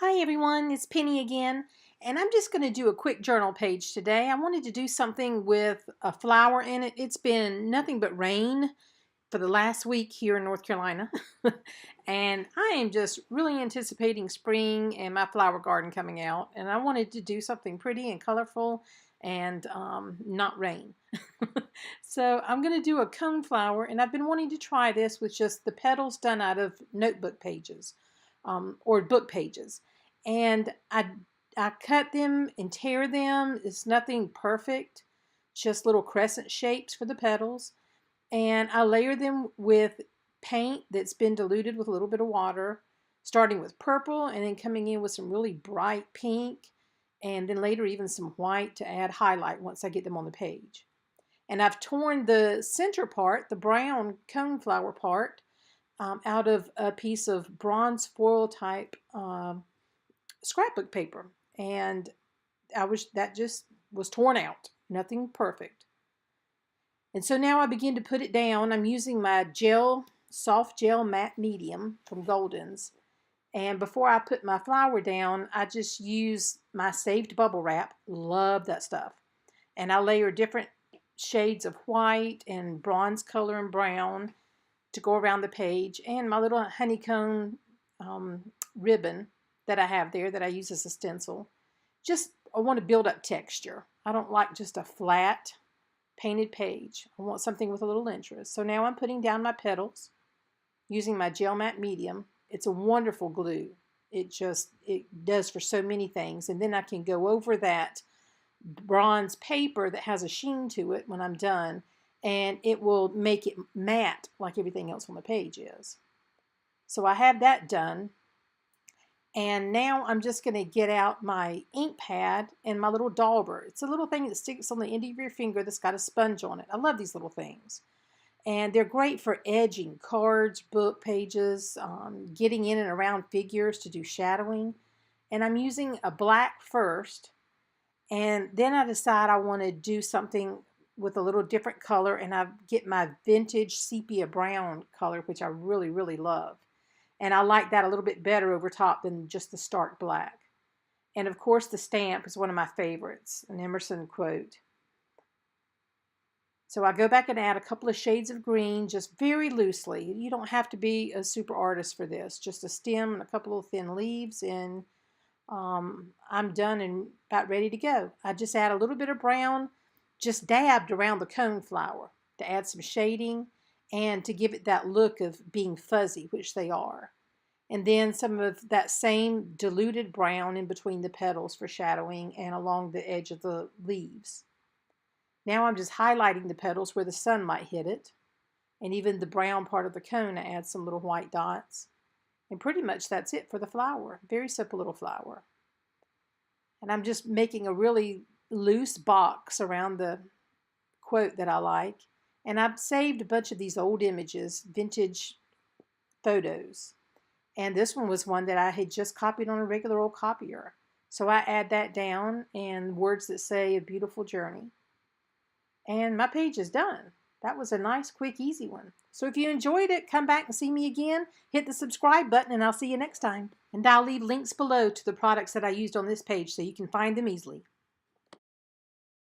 Hi everyone, it's Penny again, and I'm just going to do a quick journal page today. I wanted to do something with a flower in it. It's been nothing but rain for the last week here in North Carolina, and I am just really anticipating spring and my flower garden coming out, and I wanted to do something pretty and colorful and not rain. So I'm going to do a cone flower, and I've been wanting to try this with just the petals done out of notebook pages or book pages. And I cut them and tear them. It's nothing perfect, just little crescent shapes for the petals. And I layer them with paint that's been diluted with a little bit of water, starting with purple and then coming in with some really bright pink, and then later even some white to add highlight once I get them on the page. And I've torn the center part, the brown coneflower part, out of a piece of bronze foil type scrapbook paper, and that just was torn out, nothing perfect. And so now I begin to put it down. I'm using my soft gel matte medium from Golden's, and before I put my flower down, I just use my saved bubble wrap. Love that stuff. And I layer different shades of white and bronze color and brown to go around the page, and my little honeycomb ribbon that I have there that I use as a stencil. I want to build up texture. I don't like just a flat painted page. I want something with a little interest. So now I'm putting down my petals using my gel matte medium. It's a wonderful glue. It does for so many things. And then I can go over that bronze paper that has a sheen to it when I'm done, and it will make it matte like everything else on the page is. So I have that done. And now I'm just going to get out my ink pad and my little dauber. It's a little thing that sticks on the end of your finger that's got a sponge on it. I love these little things. And they're great for edging cards, book pages, getting in and around figures to do shadowing. And I'm using a black first. And then I decide I want to do something with a little different color. And I get my vintage sepia brown color, which I really, really love. And I like that a little bit better over top than just the stark black. And of course, the stamp is one of my favorites, an Emerson quote. So I go back and add a couple of shades of green, just very loosely. You don't have to be a super artist for this. Just a stem and a couple of thin leaves, and I'm done and about ready to go. I just add a little bit of brown, just dabbed around the cone flower to add some shading and to give it that look of being fuzzy, which they are. And then some of that same diluted brown in between the petals for shadowing and along the edge of the leaves. Now I'm just highlighting the petals where the sun might hit it. And even the brown part of the cone, I add some little white dots. And pretty much that's it for the flower. Very simple little flower. And I'm just making a really loose box around the quote that I like. And I've saved a bunch of these old images, vintage photos. And this one was one that I had just copied on a regular old copier. So I add that down and words that say a beautiful journey. And my page is done. That was a nice, quick, easy one. So if you enjoyed it, come back and see me again. Hit the subscribe button and I'll see you next time. And I'll leave links below to the products that I used on this page so you can find them easily.